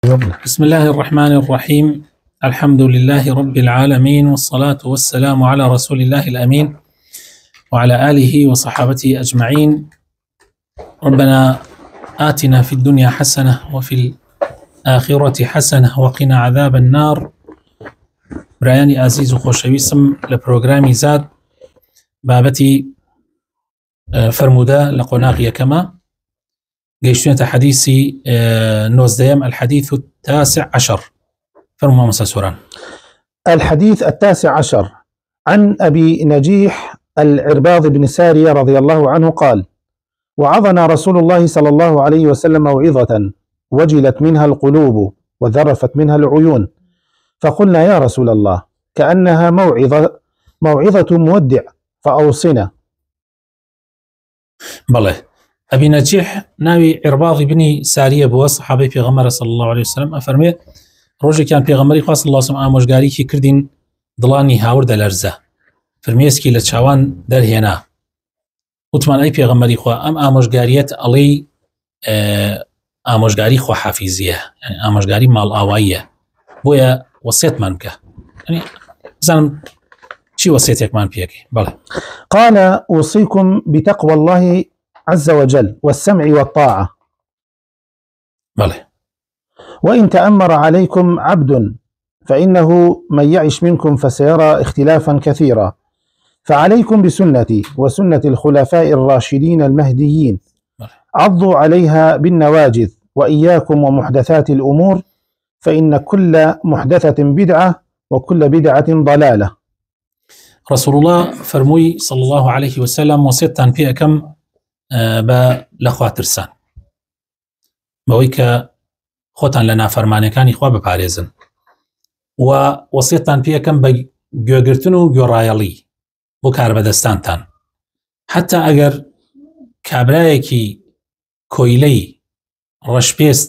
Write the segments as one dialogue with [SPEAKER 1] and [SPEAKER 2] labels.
[SPEAKER 1] بسم الله الرحمن الرحيم. الحمد لله رب العالمين، والصلاة والسلام على رسول الله الأمين وعلى آله وصحابته أجمعين. ربنا آتنا في الدنيا حسنة وفي الآخرة حسنة وقنا عذاب النار. برایانی عزیز و خۆشەویستم لە پرۆگرامی زاد بابەتی فرموودە لە قۆناغی یەکەمە گەیشتوێتە حەدیثی 19 الحديث التاسع عشر. فرموا مساء سوران.
[SPEAKER 2] الحديث التاسع عشر عن أبي نجيح العرباض بن سارية رضي الله عنه قال: وعظنا رسول الله صلى الله عليه وسلم موعظة وجلت منها القلوب وذرفت منها العيون، فقلنا يا رسول الله كأنها موعظة مودع فأوصنا.
[SPEAKER 1] بله أبي نجيح ناوي عرباض بن سارية بوا صحابي في غمر صلى الله عليه وسلم أفرمي روجي كان في غمري خاص الله سبحانه آموشگاری کی کردین دڵانی هاورد لەرزە فرمێسکی لە چاوان دەرهێنا وتمان ئەی پێغەمبەری خوا ئەم ئامۆژگاریەت ئەڵێی ئامۆژگاری خوا حافیزیە، يعني ئامۆژگاری ماڵ ئاواییە، بۆیە وەسیەتمان بکە. يعني زانم چی وەسیەتێکمان پێکەی؟ بەڵێ.
[SPEAKER 2] قال: أوصيكم بتقوى الله عز وجل والسمع والطاعة.
[SPEAKER 1] بەڵێ.
[SPEAKER 2] وإن تأمر عليكم عبد فإنه من يعش منكم فسيرى اختلافا كثيرا، فعليكم بسنتي وسنة الخلفاء الراشدين المهديين، عضوا عليها بالنواجذ، وإياكم ومحدثات الأمور فإن كل محدثة بدعة وكل بدعة ضلالة.
[SPEAKER 1] رسول الله فرموي صلى الله عليه وسلم وصيتان في أكم لەخوا ترسان بەوەی کە خۆتان لە نافەرمانەکانی خوا بپارێزن و وەسیەتان پێ یەکەم بە گوێگرتن و گوێڕایەڵی بۆ کاربەدەستانتان، حتا ئەگەر کابرایەکی کۆیلەی ڕەشپێست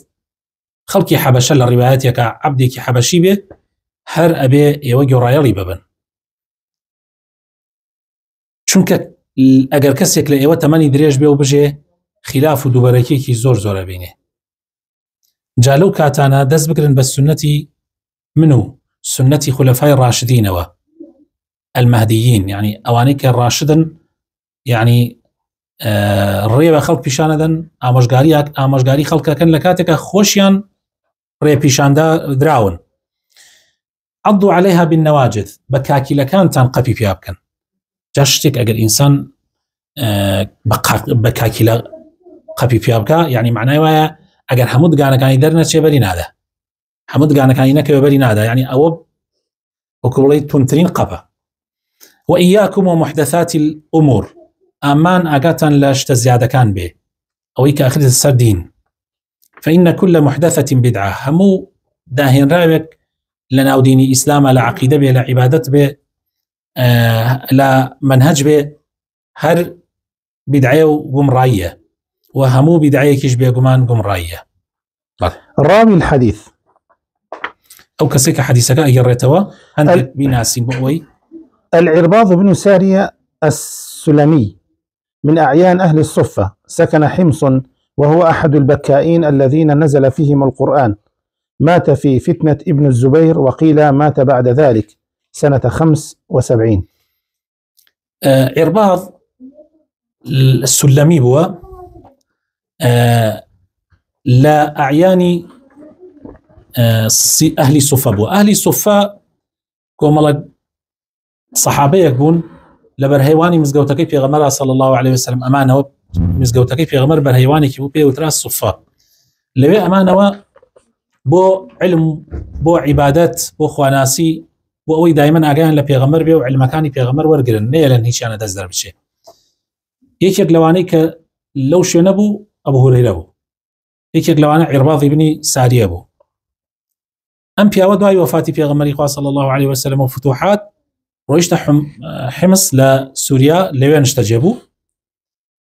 [SPEAKER 1] خەڵکی حەبەشە لە ڕیوایەتێکە عەبدێکی حەبەشی بێ هەر ئەبێ ئێوە گوێڕایەڵی ببن، چونکە ئەگەر کەسێک لە ئێوە تەمەنی درێژ بێ و بژێ خلاف و دووبەرەکێکی زۆر بینێ. جا لەو کاتانە دەست بگرن بە سنەتی من و سنەتی خولەفای ڕاشدینەوە المهدیین، يعني ئەوانەی کە ڕاشدن، يعني ڕێ بە خەڵک پیشانەدەن، ئامۆژگاری خەڵکەکەن لە کاتێکە خۆشیان ڕێ پیشاندا دراون. عضوا عليها بالنواجذ، بە کاکیلەکانتان قەپی پیا بکەن. جا شتێک ئەگەر ئینسان بە کاکیلە قەپی پیا بکە، يعني معنای وایە ئەگەر هەموو دگانەکانی دەرنەچێ بەری نادە، هەموو دگانەکانی نەکەوێ بەری نادا، يعني ئەوە وەکو بڵێ تونترین قەپە. وإياكم ومحدثات الأمور، ئامان ئاگاتان لە شتە زیادەکان بێ ئەوەی کە ئەخرێتە سەر دین. فإن كل محدثة بدعة، هەموو داهێنراوێک لە ناو دینی ئیسلامە، لە عەقیدە بێ، لە عیبادەت بێ، لا منهج به هر بدعية وقمراية، وهمو بدعية كيش بيقومان قمراية.
[SPEAKER 2] راوي الحديث
[SPEAKER 1] أو كسيك حديثك أجريتوا هندك بناسي بقوي.
[SPEAKER 2] العرباض بن سارية السلمي من أعيان أهل الصفة، سكن حمص، وهو أحد البكائين الذين نزل فيهم القرآن، مات في فتنة ابن الزبير، وقيل مات بعد ذلك سنة 75.
[SPEAKER 1] عرباض السلمي بوا لا أعيان أهل الصفة بوا. أهل الصفة كوملا صحابيك بون لبرهيواني مزقوتكي في غمرة صلى الله عليه وسلم أمانة مزقوتكي في غمر برهيواني كي بو بي وتراس الصفة لبي أمانة بو علم، بو عبادات، بو خواناسي، بۆ ئەوەی دایمەن ئاگایان لە پێغەمبەر بێ و علمەکانی پێغەمبەر وەرگرن، نەیەلەن هیچیانە دەست دەربچێ. یەکێک لەوانەی کە لەو شوێنە بوو ئەبوو هورەیرە بوو، یەکێک لەوانە عیرباضی بنی ساریە بوو. ئەم پیاوە دوای وەفاتی پێغەمبەری خوا صلی الله عليه وسلم و فتوحات ڕۆیشتە حمص لە سووریا، لەوێ نیشتەجێ بوو.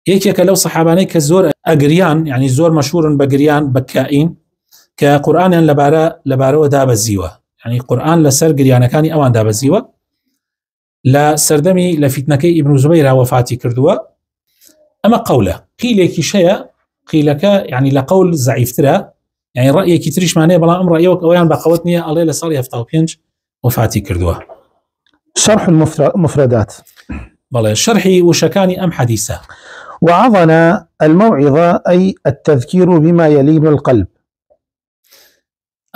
[SPEAKER 1] یەکێکە لەو سەحابانەی کە زۆر ئەگریان، يعني زۆر مەشهورن بە گریان، بەکائین، کە قورئانیان لەبارەوە دابەزیوە، يعني قرآن لسر گریانەکانی ئەوان دابەزیوە. لە سەردەمی لە فیتنەکەی ئیبن زوبەیرا وەفاتی کردووە. ئەمە قەولە، قیلێکی شەیە، قیلەکە يعني لە قەول زەعیفترە، يعني رأيك تريش معناه بلا أمر رأيك أويان بقوتني الله لصالي هفتا وبينج وفاتي كردوه.
[SPEAKER 2] شرح المفردات.
[SPEAKER 1] بلى شرحي وشكاني أم حديثة.
[SPEAKER 2] وعظنا الموعظة أي التذكير بما يلين القلب.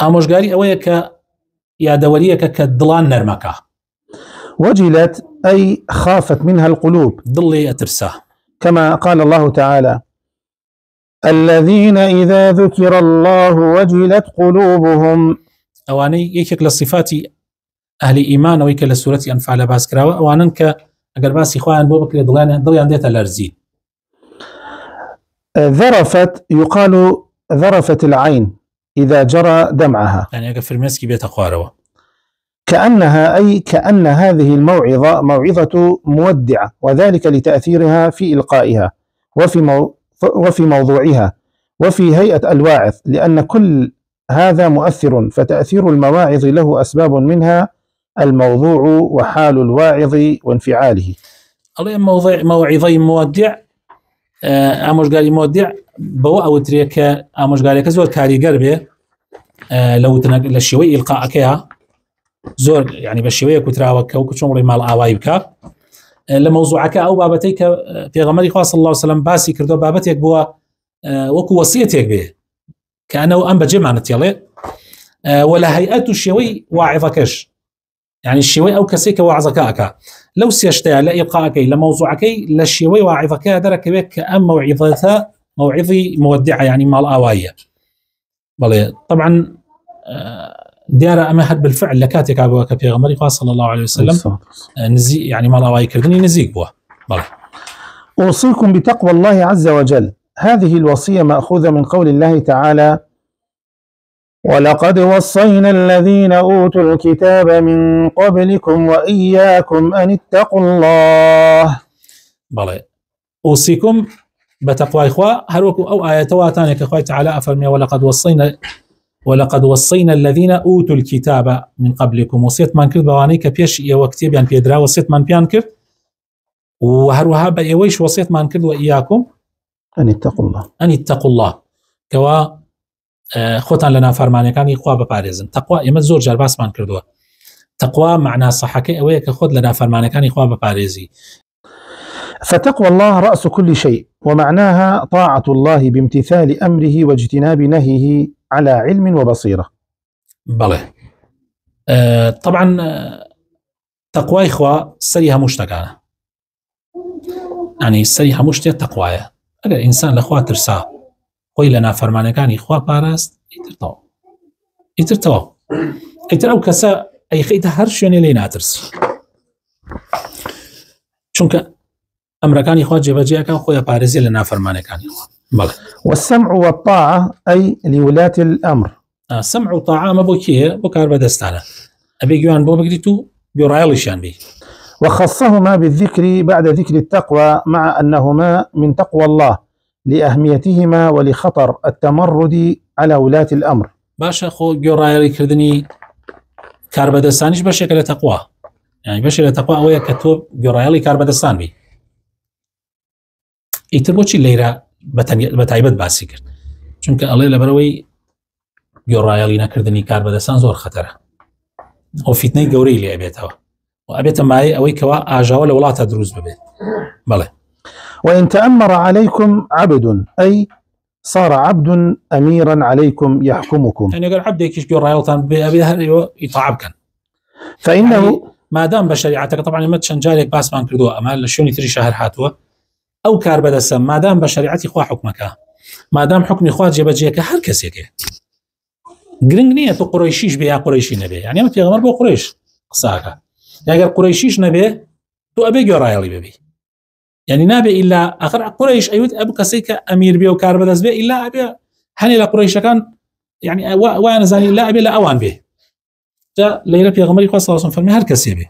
[SPEAKER 1] آموشگاری ئەوەیە کە یادەوەریەکە کە دڵان نەرمەکە.
[SPEAKER 2] وجلت أي خافت منها القلوب.
[SPEAKER 1] دڵی ئەترسا.
[SPEAKER 2] كما قال الله تعالى: الذين إذا ذكر الله وجلت قلوبهم.
[SPEAKER 1] ئەوانەی یەکێک لە صفاتی ئەهلی ئیمانەوەی کە لە سوورەتی ئەنفال باس کراوە ئەوانن کە ئەگەر باسی خۆیان بۆ بکرێت دڵیان دێتە لەرزی.
[SPEAKER 2] ذرفت يقال ذرفت العين إذا جرى دمعها.
[SPEAKER 1] يعني أجا فرمسكي بيت خواروا.
[SPEAKER 2] كأنها أي كأن هذه الموعظة موعظة مودعة، وذلك لتأثيرها في إلقائها وفي موضوعها وفي هيئة الواعظ، لأن كل هذا مؤثر، فتأثير المواعظ له أسباب منها الموضوع وحال الواعظ وانفعاله.
[SPEAKER 1] الله موعظي مودع ئامۆژگاری مودع بەوە ئەوترێ کە ئامۆژگارێکە زۆر کاریگەر بێ لە شێوەی ئیلقاءەکەیە زۆر یعنی بە شێوەیە کوتراوە کە وەکو چۆن ماڵ ئاوایی بکە لە مەوزوعەکە ئەو بابەتەی کە پێغەمبەری خوا صلی الله علیه وسلم باسی کردو بابەتێک بووە وەکو وەسیەتێک بێ کە ئەنەوە ئەم بەجێمانە تێڵێ ولا هيئەت و شێوەی واعظەکەش يعني الشيوي أو كسيك واعظكاك لو سيشتى لا إلقاءكي لموضوعكي للشيوي واعظكا درك بك كأم موعظتها موعظي مودعة يعني مال آواية. بلى طبعا ديارة أمهد بالفعل لكاتك أبوك في غمري صلى الله عليه وسلم نزي يعني مال آواية كردني نزيك بوه. بلى
[SPEAKER 2] أوصيكم بتقوى الله عز وجل. هذه الوصية مأخوذة من قول الله تعالى: ولقد وصينا الذين أوتوا الكتاب من قبلكم وإياكم أن اتقوا الله.
[SPEAKER 1] بلى أوصيكم بتقوى إخوة هروكم أو آيات واتانك إخوة تعالى أفرمي ولقد وصينا الذين أوتوا الكتاب من قبلكم وصيت من كرد بوانيك بيش وكتيب يعني بيدرا وصيت من بيان كرد وهروها بأيويش وصيت من كرد وإياكم
[SPEAKER 2] أن اتقوا الله
[SPEAKER 1] كوا خوتان لنا فرمانەکانی خوا بپارێزن. تەقوا ئێمە زۆر جار باسمان کردووە. تەقوا معنا صحەکەی ئەوەیە کە خۆت لنا فرمانەکانی خوا بپارێزی.
[SPEAKER 2] فتقوى الله رأس كل شيء، ومعناها طاعة الله بامتثال أمره واجتناب نهيه على علم وبصيرة.
[SPEAKER 1] بلى طبعا تقوى إخوة سريها مشتقانة يعني سريها مشتق تقوايا أجر إنسان لأخوة ترسا خۆی لە نافەرمانەکانی خوا پاراست ئیترتەوە ئیتر ئەو کەسە ئەیخەیتە هەر شوێنێ لێی ناترسی چونکە ئەمرەکانی خوا جێبەجێەکە خۆی پارێزی لە نافەرمانەکانی خوا. بەڵێ
[SPEAKER 2] والسمع والطاعة أي لولاة الأمر.
[SPEAKER 1] سمع و طاعة ئەمە بۆ کێیە؟ بۆ کاربەدەستانە ئەبێ گوێیان بۆ بگریت و گوێڕایەڵیشیان بی.
[SPEAKER 2] وخصهما بالذكر بعد ذكر التقوى مع أنهما من تقوى الله لأهميتهما ولخطر التمرد على ولاة الأمر.
[SPEAKER 1] باشا خو گوێڕایەڵی کردنی کاربەدەستانیش بەشێکە لە تەقوا، یعنی بەشێک لە تەقوا ئەوەیە کە تۆ گوێڕایەڵی کاربەدەستان بی. ئیتر بۆچی لێرە بەتایبەت باسی کرد؟ چونکە ئەڵێ لەبەرەوەی گوێڕایەڵی نەکردنی کاربەدەستان زۆر خەتەرە ئەو فیتنەی گەورەی لێ ئەبێتەوە و ئەبێتە مایە ئەوەی کەوا ئاژاوە لە وڵاتە دروست ببێت. بەڵێ
[SPEAKER 2] وإن تأمر عليكم عبد أي صار عبد أميرا عليكم يحكمكم.
[SPEAKER 1] يعني قال عبد يكيش رايوتان بها يطعبك
[SPEAKER 2] فإنه
[SPEAKER 1] يعني ما دام بشريعتك طبعا ما تشنجالك باس ما كردوا أمال شوني تري شهر هاتوا أو كار بدسم ما دام بشريعتي خوا حكمك ما دام حكمي خوا جبجيك هر كسيك جرينغنية تو قريشيش بها قريشي نبي يعني ما في غمر بو قريش قصاك يعني قال قريشيش نبي تو أبي رايلي ببي يعني نابي إلا آخر قريش أيود أبو كسيك أمير بيه وكار بدس بيه إلا أبي هني لا قريش كان يعني وأنا زاني لا أبي لا أوان به جاء ليلة في غمري خاصة الله فرمي هر كسي به.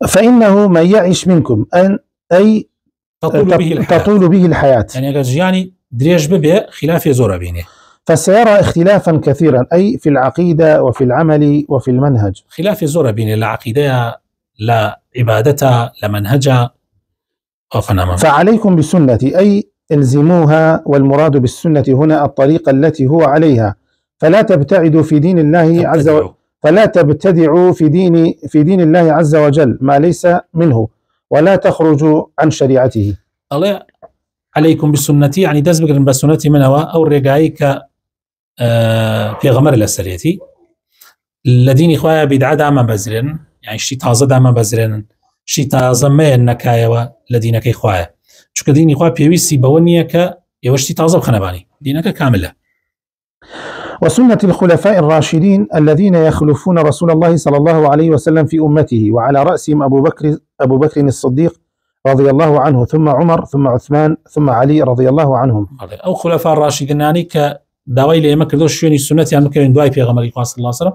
[SPEAKER 2] فإنه من يعيش منكم أي تطول به الحياة
[SPEAKER 1] يعني دريج ببي خلاف زور بينه
[SPEAKER 2] فسيرى اختلافا كثيرا أي في العقيدة وفي العمل وفي المنهج.
[SPEAKER 1] خلاف زور بينه لا عقيدة لا عبادتها لمنهجها.
[SPEAKER 2] فعليكم بسنتي أي الزموها، والمراد بالسنة هنا الطريقة التي هو عليها، فلا تبتعدوا في دين الله عز وجل، فلا تبتدعوا في دين الله عز وجل ما ليس منه، ولا تخرجوا عن شريعته.
[SPEAKER 1] الله عليكم بسنتي، يعني دز بكرن بسنتي منها أو رجعيك في غمر الأسريتي الذين إخوة بدعة دائما بزرن، يعني شيء تازه دائما بزرن، شيء تازه ما النكاية الذين كإخوة شو كدين إخوة بيويسي بونية ك يوشتي تازه بخنباني دينك كاملة.
[SPEAKER 2] وسنة الخلفاء الراشدين الذين يخلفون رسول الله صلى الله عليه وسلم في أمته، وعلى رأسهم أبو بكر الصديق رضي الله عنه، ثم عمر، ثم عثمان، ثم علي رضي الله عنهم.
[SPEAKER 1] أو خلفاء الراشدين يعني كداوي لما كردوش شوني السنة يعني كان دواي في غمر صلى الله عليه وسلم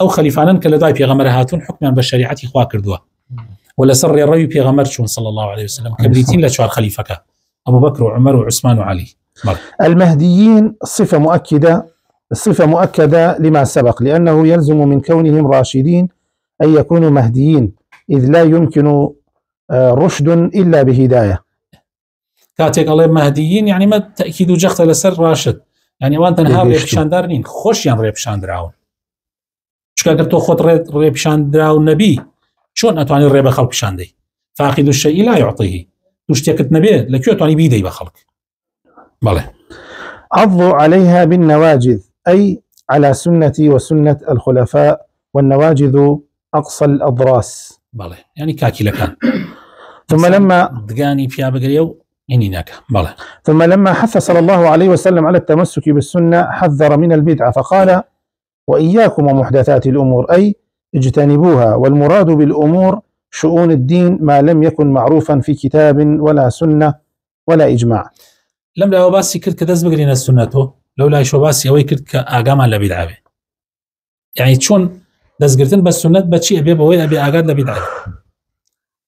[SPEAKER 1] أو خليفانا كلا في غمر هاتون حكما بالشريعة إخوة كردوها ولا سر الرأي في غمر شون صلى الله عليه وسلم كبريتين لشوار خليفك أبو بكر وعمر وعثمان وعلي.
[SPEAKER 2] المهديين صفة مؤكدة لما سبق، لأنه يلزم من كونهم راشدين أن يكونوا مهديين، إذ لا يمكن رشد إلا بهداية.
[SPEAKER 1] كاتيك الله مهديين يعني ما تأكيد جخت لسر راشد، يعني وانت نهار ريبشان دارنين خوش يعني ريبشان دراون شو كاكر خود ريبشان دراون نبي شون أتواني الريب خلق بشان دي فاقد الشيء لا يعطيه تشتكت نبي لكيو أتواني بيدي بخلق. بله
[SPEAKER 2] عضوا عليها بالنواجذ، أي على سنتي وسنة الخلفاء، والنواجذ أقصى الأضراس.
[SPEAKER 1] بله يعني كاكي لكان
[SPEAKER 2] ثم لما
[SPEAKER 1] دقاني فيها بقريو يعني ناكا. بله
[SPEAKER 2] ثم لما حث صلى الله عليه وسلم على التمسك بالسنة حذر من البدعة فقال: وإياكم ومحدثات الأمور، أي اجتنبوها، والمراد بالأمور شؤون الدين ما لم يكن معروفا في كتاب ولا سنة ولا إجماع.
[SPEAKER 1] لم لا باسي كرت كدز بقرينا السنة لو لا يشو باسي أوي كرت كأقام لبدعة يعني شون دز قرتن بس سنة بتشي أبي بوي أبي أقاد لبدعة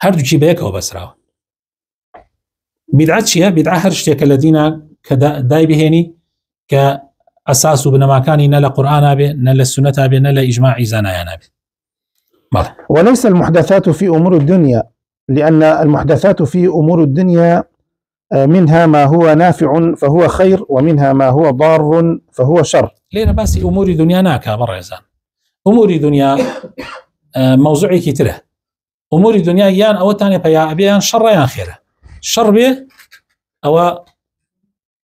[SPEAKER 1] هردو شي بيك أو بس راو بدعة شيء بدعة هرشتك الذين كداي بهني كأساس بنما كان نلا قرآن أبي نلا السنة أبي نلا إجماع زنا يا نبي.
[SPEAKER 2] وليس المحدثات في أمور الدنيا، لأن المحدثات في أمور الدنيا منها ما هو نافع فهو خير، ومنها ما هو ضار فهو شر.
[SPEAKER 1] لينا بس أمور دنيا ناكا مرة يزان أمور دنيا موضوعي كتيره أمور دنيا يان أو تاني بيا أبيان شر يان خيره شر به أو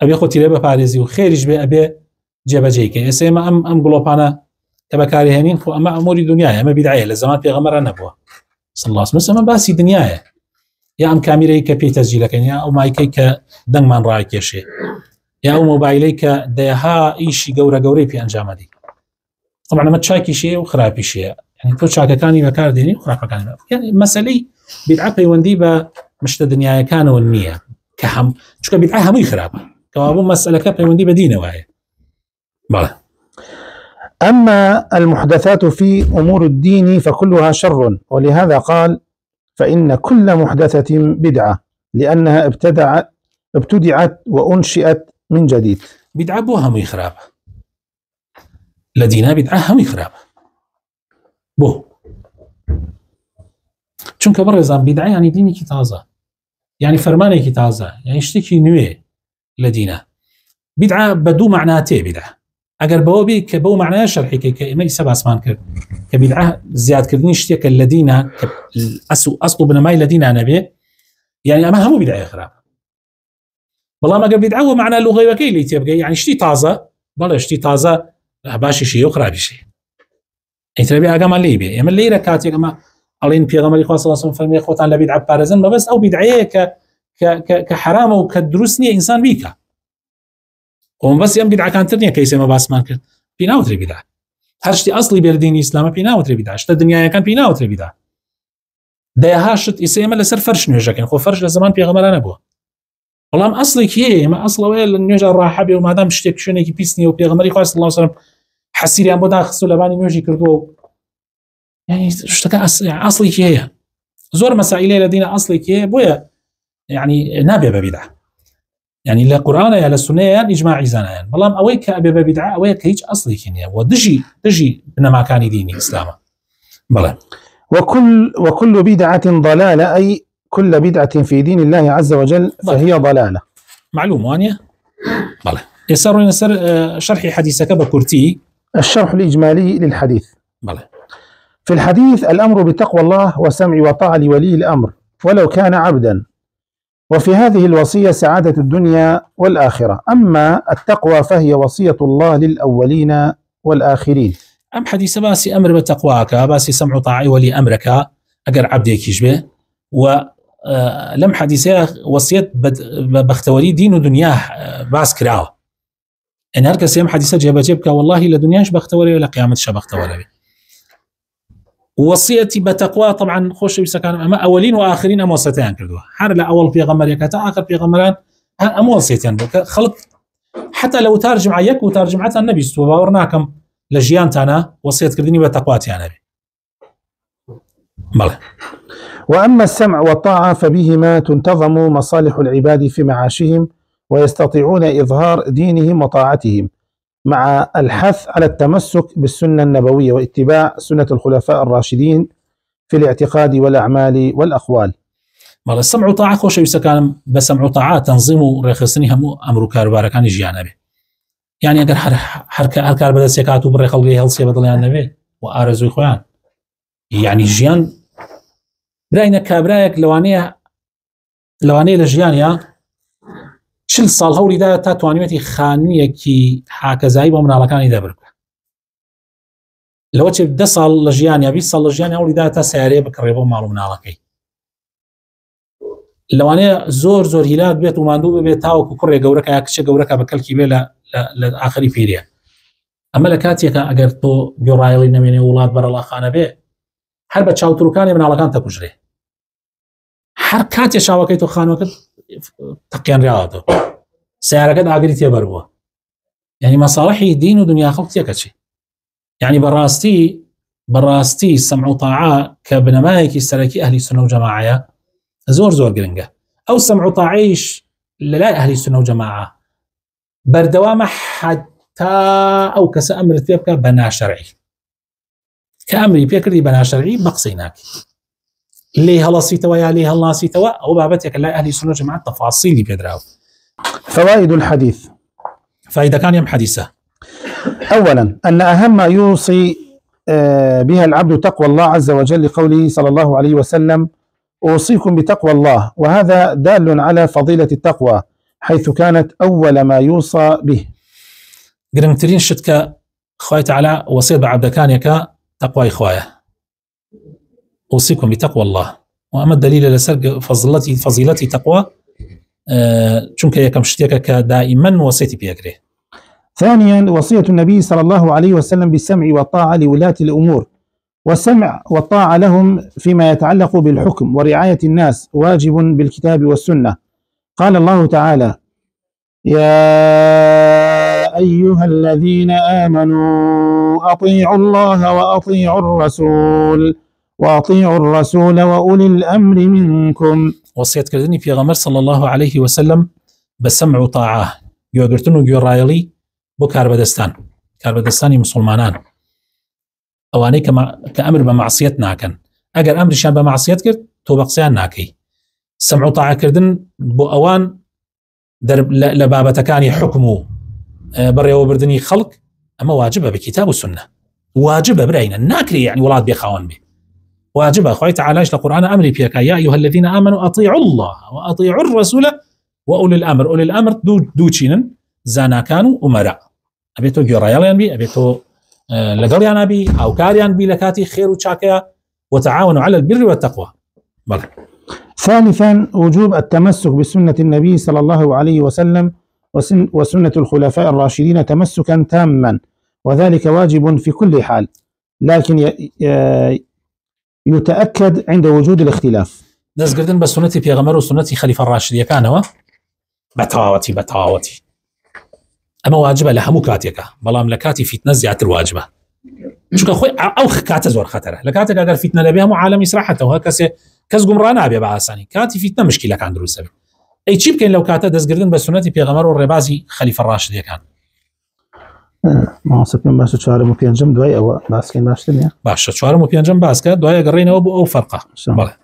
[SPEAKER 1] أبي خوتي لبه باريزي وخيرج به أبي جيبه جيك يسمى أم قلوبانا تبكاري هنين خو أما أمور دنيا أما بدعية لزمان في غمر نبوه صلى الله عليه وسلم بس دنيا يا أم كاميري كبي تسجيلك يا أو مايكي كدن من رايك يا شيء يا أو موبايلي كدها إيش جوري في أنجام دي طبعا ما تشاكي شيء وخرابي شيء يعني تو شاكا كاني مكار ديني وخرابا كاني يعني مسألة بدعة وندي مش الدنيا كانوا النية كهم شو كبدعة هم يخرابا كوابو مسألة كبي وندي بدينه واعي. بله
[SPEAKER 2] أما المحدثات في أمور الدين فكلها شر، ولهذا قال: فإن كل محدثة بدعة، لأنها ابتدعت وأنشئت من جديد.
[SPEAKER 1] بدعة بوها هم يخراب لدينا بدعة هم يخراب بو چونك برزان بدعة يعني ديني كي تازة يعني فرماني كي تازة يعني اشتكي نوي لدينا بدعة بدو معناته بدعة اگر بو بي كبو معناه شرحي كما يسبع اسمان كرد كبدعة زياد كردني اشتكى الذين اصل بنماي الذين نبي يعني اما هم بدعة يخراب والله ما قال بدعة هو معناه اللغة وكي اللي تبقى يعني اشتي تازة والله اشتي تازة باشي شيء وخرابي شيء انت نبي اقام اللي بي يما اللي ركعت يا جماعه علين في غمر خاص الله سبحانه وتعالى اخوتان لبدعة بارزن ما بس او بدعيه كحرام وكدروسني انسان بيك قوم بس يم بدعة كانت ترنيا كيسه ما باسمان كرد بينا وتري بدعة هرشتي اصلي بيردين الاسلام بينا وتري بدعة اشتا الدنيا كان بينا وتري بدعة ده هاشت اسمه لسر فرش نيجا خو فرش لزمان في غمر انا بو والله ما اصلي كي ما اصله ويل نيجا راحبي وما دام شتك شنو كي بيسني وفي غمر خاص الله سبحانه حسيري ام بدا خصو لباني نيجي كردو يعني اشتكى يعني اصلي كي هي زور مسائل الذين اصلي كي بويا يعني نابي ببدعة يعني لا قرآن يا لا سنة يا إجماع زنا والله أويك أبي بدعة أويك هيج أصلي كنيا ودجي بنما كان ديني إسلام. بلى
[SPEAKER 2] وكل بدعة ضلالة، أي كل بدعة في دين الله عز وجل فهي ضلالة.
[SPEAKER 1] معلوم وانيا بله يسرون شرح حديثك بكرتي
[SPEAKER 2] الشرح الإجمالي للحديث.
[SPEAKER 1] بله.
[SPEAKER 2] في الحديث الأمر بتقوى الله وسمع وطاعة لولي الأمر ولو كان عبدا، وفي هذه الوصية سعادة الدنيا والآخرة. أما التقوى فهي وصية الله للأولين والآخرين.
[SPEAKER 1] أم حديث باسي أمر بتقواك باسي سمع وطاعة ولي أمرك أجر عبدك يشبه ولم حديثة وصية بختوري دين ودنياه باس كراوه إن هركس يوم حديثة جيبك والله لدنياش بختوري ولا قيامتش بختوري. وصيتي بتقوى طبعا خوش يسكن أما أولين وآخرين أم وصيتين كردوها حار لا أول في غمر يكتا آخر في غمران أم وصيتين خلق حتى لو ترجم عيك وترجمتها النبي استوبرناكم لجيان تانا وصية كردني بتقواتي أنا بي. بله.
[SPEAKER 2] وأما السمع والطاعة فبهما تنتظم مصالح العباد في معاشهم ويستطيعون إظهار دينهم وطاعتهم، مع الحث على التمسك بالسنة النبوية واتباع سنة الخلفاء الراشدين في الاعتقاد والأعمال والأقوال.
[SPEAKER 1] بله السمع والطاعة خوش يسكن بسمع وطاعة تنظيم رخصني هم أمر كارباركان جيانا بي. يعني اگر هر کار بدل سکات و بر خلقی هلسی بدلیان نبی و آرزوی خوان يعني جيان براينا كابرايك لوانيه لجيانيا شل صال هولي دا تاتوانيوتي خانيكي حاكزاي بو مناڵەکانی دەبرکە لەوە چ 10 ساڵ لە ژیانیا 20 ساڵ لە ژیانی هەوڵی دا تا سیارەیە بکڕێ بۆ ماڵ و مناڵەکەی لەوانەیە زۆر هیلات بێت و ماندوو ببێت تاوەکو کوڕێ گەورەکە یا کچە گەورەکە بە کەلکی بێ لە ئاخری پیرە ئەمە لە کاتێکە ئەگەر تۆ گۆڕایڵی نەمێنێ وڵات بەرەڵاخانە بێ هەر بە چاوتروکانی مناڵەکان تەکوژرێ هەر کاتێ شاوەکەی تۆ خانوەکەت تەقیانراوەتەوە سیارەکەت ئاگری تێبەر بووە یعنی مەساڵحی دین و دنیا خەڵک تێکەچێ يعني بەڕاستی سەمع و تاعا کە بنەمایەکی سەرەکی ئەهلی سونە و جەماعەیە زۆر گرنگە ئەو سەمع و تاعەیش لەلای ئەهلی سونە و جەماعە بەردەوامە حتا ئەو کەسە ئەمرت پێ بکە بە ناشەرعی کە ئەمری پێکردی بە ناشەرعی بە قسەی ناکەی لێ هەڵەسیتەوە یا لێ هەڵناسیتەوە ئەو بابەتێکە لای ئەهلی سونە و جەماعە تەفاسیلی پێدراوە.
[SPEAKER 2] فوائد الحديث.
[SPEAKER 1] فائدەکانی ئەم حەدیثە:
[SPEAKER 2] أولا أن أهم ما يوصي بها العبد تقوى الله عز وجل لقوله صلى الله عليه وسلم: أوصيكم بتقوى الله، وهذا دال على فضيلة التقوى حيث كانت أول ما يوصى به.
[SPEAKER 1] گرنگترین شت کە خوای تعالی وصیت بە عەبدەکانێکە تەقوای خوایە. أوصيكم بتقوى الله، وأما الدليل لسر فضيلة تقوى چونکە یەکەم شتێکە کە دائما وصيتي پێکرێ.
[SPEAKER 2] ثانيا وصية النبي صلى الله عليه وسلم بالسمع والطاعة لولاة الأمور، والسمع والطاعة لهم فيما يتعلق بالحكم ورعاية الناس واجب بالكتاب والسنة. قال الله تعالى: يا أيها الذين آمنوا أطيعوا الله وأطيعوا الرسول وأولي الأمر منكم.
[SPEAKER 1] وصيت كردني پێغەمبەر صلى الله عليه وسلم بسمع وطاعة گوێگرتن و گوێڕایەڵی بۆ کاربەدەستانی مسلمانان ئەوانەی کە ئەمر بە معسیەت ناکەن ئەگەر ئەمریشان بە معسیەت کرد تۆ بە قسەیان ناکەی. سەمع و تاعاکردن بۆ ئەوان لە بابەتەکانی حکم و بەڕێوەبردننی خەڵک ئەمە واجبە بە کتاب و سنە، واجبە برینە ناکرێ یعنی وڵات بێخاوەن بێ، واجبە. خوای تعالیش لە قورئان ئەمری پێکا: یا ئەیها الذین آمنوا أطیعوا الله وأطیعوا الرسول وأولي الأمر. أولي الأمر دوو چینن، زاناکان و ئومەرا، ئەبێت تۆ گوێڕایەڵیان بی، ئەبێت تۆ لەگەڵیان بی، هاوکاریان بی لە کاتی خێر و چاکەیە. وتعاونوا على البر والتقوى. بله.
[SPEAKER 2] ثالثا وجوب التمسك بسنة النبي صلى الله عليه وسلم وسنة الخلفاء الراشدين تمسكا تاما، وذلك واجب في كل حال، لكن يتأكد عند وجود الاختلاف.
[SPEAKER 1] دەستگرتن بە سنەتی پێغەمبەر و سنەتی خەلیفە ڕاشیدیەکانەوە بەتەواوەتی ئەمە واجبە لە هەموو کاتێکە، بەڵام لە کاتی فیتنە زیاتر واجبە، چونکە خۆی ئەو کاتە زۆر خەتەرە. لە کاتێک ئەگەر فیتنە لەبێ هەموو عالەمی ئیسراحەتەوە، کەس گومڕا نابێ بە ئاسانی. کاتی فیتنە مشکیلەکان دروستە بێت. ئەی چی بکەین لەو کاتە؟ دەستگرتن بە سنەتی پێغەمبەر و ڕێبازی خەلیفە ڕاشیدیەکان.
[SPEAKER 2] ماسەکەم باشە چوارەم و پێنجەم دوای ئەوە باسکەین باشتر نیە؟
[SPEAKER 1] باشە، چوارەم و پێنجەم باسکە، دوای گەڕێینەوە بۆ ئەو فەرقە. بەڵێ.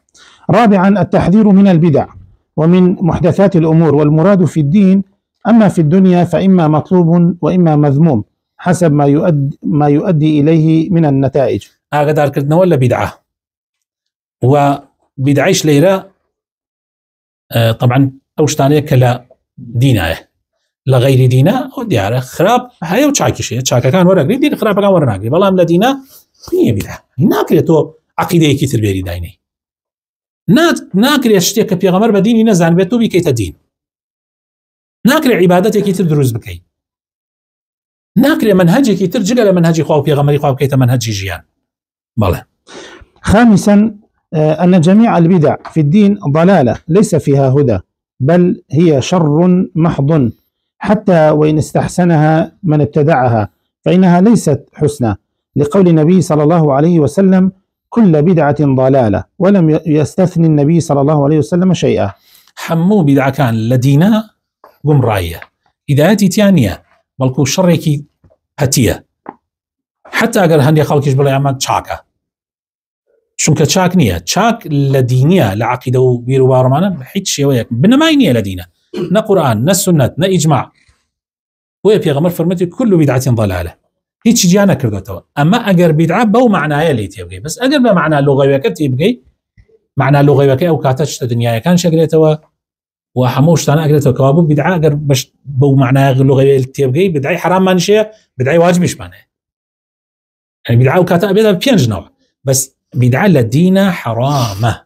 [SPEAKER 2] رابعا التحذير من البدع، ومن محدثات الأمور، والمراد في الدين أما في الدنيا فإما مطلوب وإما مذموم حسب ما يؤدي إليه من النتائج.
[SPEAKER 1] أقدر كردنا ولا بدعة، وبدعيش ليرة طبعا أوشتانية كلا دينه لغير دينه أو دياره خراب هيا وشاكيشة شاكا كان ورا قريب دين خراب كان ورا ناقري والله أملا دينه هي بدعة ناكري تو عقيدة كتير بيري دايني ناكري أشتيك بيغمر بديني نزعن بيتو بكيت دين ناكري عبادتي كتير دروز بكي ناكري منهجي كتير جلال منهجي خواو بيغمري خواو بكيت منهجي جيان بله.
[SPEAKER 2] خامسا أن جميع البدع في الدين ضلالة ليس فيها هدى، بل هي شر محض، حتى وإن استحسنها من ابتدعها فإنها ليست حسنى، لقول النبي صلى الله عليه وسلم: كل بدعة ضلالة، ولم يستثني النبي صلى الله عليه وسلم شيئا.
[SPEAKER 1] حمو بدعة كان لدينا قم راية إذا هاتي تيانية بلكو شركي هاتية حتى أقل هندي خلقش بلا يعمل تشاكا شونك تشاك نية تشاك لدينية لعقيدة وبيرو بارمانا بحيث شيء وياك بنماينية لدينا نا قرآن نا سنة نا إجماع ويا غمر فرمتي كل بدعة ضلالة هيك جانا كردتوا. أما أجر بدعة بو معناها اللي تبغي، بس أجر بمعنى لغوي كتبغي معنى لغوي وكي أو كاتش الدنيا كان شجرتوا وحموش أنا أجرتوا كوابو بدعة أجر بس بو معناها لغوي اللي تبغي بدعة حرام ما نشيء بدعة واجب مش معناه يعني بدعة وكاتب بيدا بينج نوع بس بدعة لدينا حرامة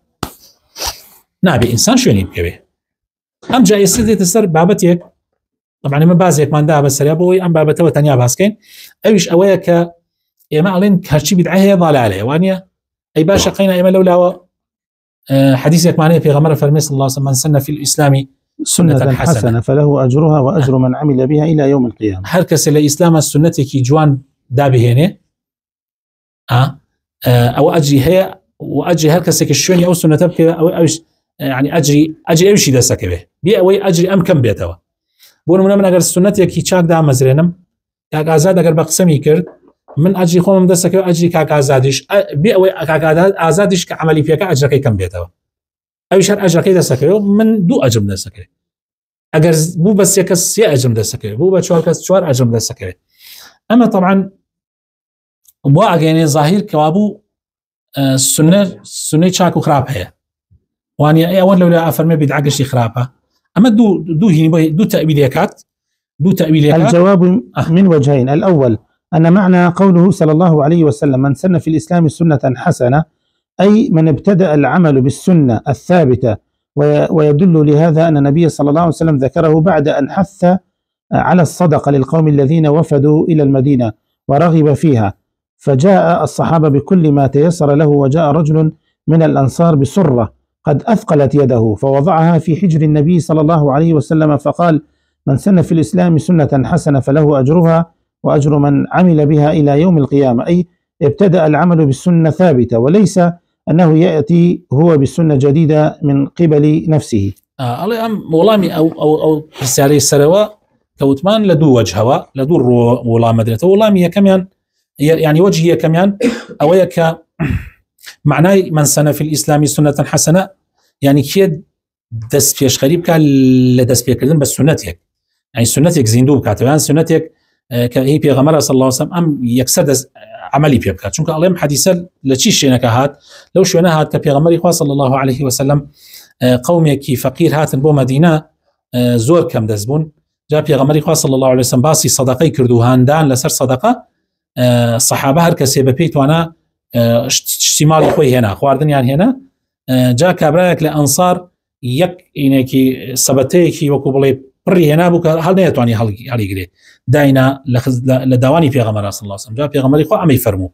[SPEAKER 1] نابي إنسان شو يعني بكبه أم جاي السيدة تسر بابتك طبعا ما بازيك ما نداه بس يابوي أم بابته وتنيا باسكين أيش أويك يا ما علين كهالشي بدعة هي ضلالة وانيا أي باشا قينا إما لولا حديثك معناه في غمر فرمي صلى الله عليه وسلم: من سن في الإسلام
[SPEAKER 2] سنة حسنة فله أجرها وأجر من عمل بها إلى يوم القيامة.
[SPEAKER 1] هركس الإسلام السنة كي جوان دابه هنا أو أجري هي وأجري هركس كشوني أو سنة تبكي أو يعني أجري أي شيء دسك به بيأوي أجري أم كم بيتوا بقول من أجر السنة كي شاك دا مزرنم كاك آزاد أجر بقسمي كرد من أجري خوم دسك أجري كاك آزادش بيأوي كاك آزادش كعملي فيك أجر كي كم بيتوا أي شر أجر كي دسك من دو أجر دسك أجر بو بس يكس يا أجر دسك بو بشوار كس شوار أجر دسك. أما طبعا بواقع ظاهر كوابو السنة شاك وخراب هي واني أول لولا أفرمي بدعة شيء خرابة. أما دو تأويليات
[SPEAKER 2] الجواب من وجهين: الأول أن معنى قوله صلى الله عليه وسلم: من سن في الإسلام سنة حسنة، أي من ابتدأ العمل بالسنة الثابتة، ويدل لهذا أن النبي صلى الله عليه وسلم ذكره بعد أن حث على الصدقة للقوم الذين وفدوا إلى المدينة ورغب فيها، فجاء الصحابة بكل ما تيسر له، وجاء رجل من الأنصار بسرة قد أثقلت يده فوضعها في حجر النبي صلى الله عليه وسلم فقال: من سن في الإسلام سنة حسنة فله أجرها وأجر من عمل بها إلى يوم القيامة، أي ابتدأ العمل بالسنة ثابتة، وليس أنه يأتي هو بالسنة جديدة من قبل نفسه.
[SPEAKER 1] الله أم والله أو رسالة السروا كوتمان لدو وجهها لدو ولا مدرته والله هي كمان يعني وجهي كمان أو يك معناه من سن في الإسلام سنة حسنة يعني كيد دس فيش غريب كان لدس فيكردن بس سنتك يعني سنتك زيندوب كاتبان سنتك كهي بيغمر صلى الله عليه وسلم أم يكسر عملي بيبكات شونك الله حديثا لشي شينك هات لو شونا هات كبيغمر صلى الله عليه وسلم قومك فقير هات بو مدينة زور كم دزبون جاء بيغمر صلى الله عليه وسلم باسي صدقي كردو هاندان لسر صدقة الصحابة هركسي ببيت وانا اشتمال خوي هنا خواردن يعني هنا جاء كابراك لأنصار يك إنكي سبتيكي وكبلي بري هنا بوك هل نيتواني هل يقري داينا لدواني في غمر صلى الله عليه وسلم جاء في غمر خو عم يفرمو: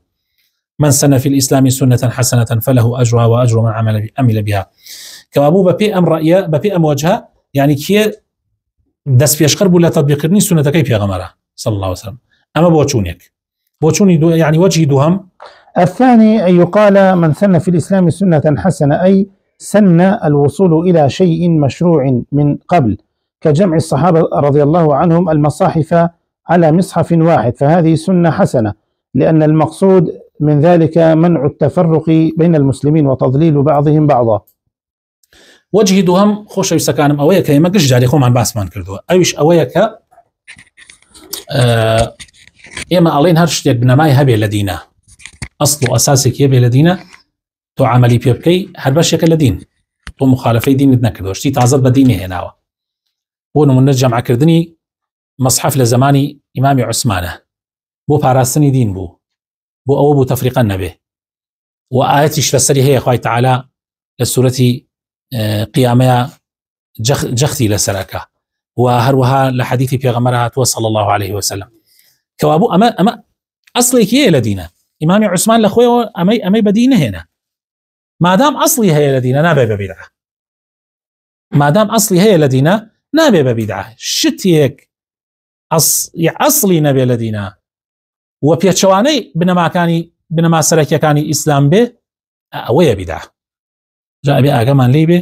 [SPEAKER 1] من سن في الإسلام سنة حسنة فله أجرها وأجر من عمل بها. كوابو ببي أم رأي ببي أم وجهه يعني كي دس في أشخر بولا تطبيقني سنة كيف في غمر صلى الله عليه وسلم. أما بوچوني يعني وجهي دوهم.
[SPEAKER 2] الثاني أن يقال: من سن في الإسلام سنة حسنة، أي سن الوصول إلى شيء مشروع من قبل، كجمع الصحابة رضي الله عنهم المصاحف على مصحف واحد، فهذه سنة حسنة، لأن المقصود من ذلك منع التفرق بين المسلمين وتضليل بعضهم بعضا.
[SPEAKER 1] وجهی دووەم خۆشەویستەکانم ئەوەیە کە ئێمە گشت جارێ خۆمان باسمان کردووە، ئەویش ئەوەیە کە ئێمە ئەڵێن هەر شتێک بنەمای هەبێ لە دینە، ئەسڵ و ئەساسێکی هەبێ لە دینە، تۆ عملی پێ بکەی هەر بەشێکە لە دین، تۆ مخالفەی دینت نەکردووە، شتی تازە بە دینی هێناوە. بۆ نمونە جەمعکردنی مەصحەف لە زمانی ئیمامی عوسمانە بۆ پاراستنی دین بوو، بۆ ئەوە بوو تەفریقە نەبێ، و ئاەتیش لەسەری هەیە خوای تەعالا لە سوورەتی قیامەیە جەختی لەسەرەکە، و هەروەها لە حەدیثی پێغەمبەر هاتووە صلی الله عليه وسلم کەوابوو ئەمە ئەسڵێکی هەیە لە دینە. ئیمامی عوسمان لە خۆیەوە ئەمەی بە دین نهێنا، مادام ئەسڵی هەیە لە دینە نابێ بە بیدعە، مادام ئەسڵی هەیە لە دینە نابێ بە بیدعە، شتێک ئەسڵی نەبێ لە دینە و پێچەوانەی بنەما سەرەکیەکانی ئیسلام بێ، ئەوەیە بیدعە. جا ئەبێ ئاگامان لێ بێ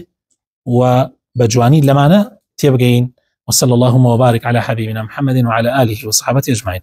[SPEAKER 1] و بە جوانی لەمانە تێبگەین. وصلى اللهم وبارك على حبيبنا محمد وعلى آله وصحبه أجمعين.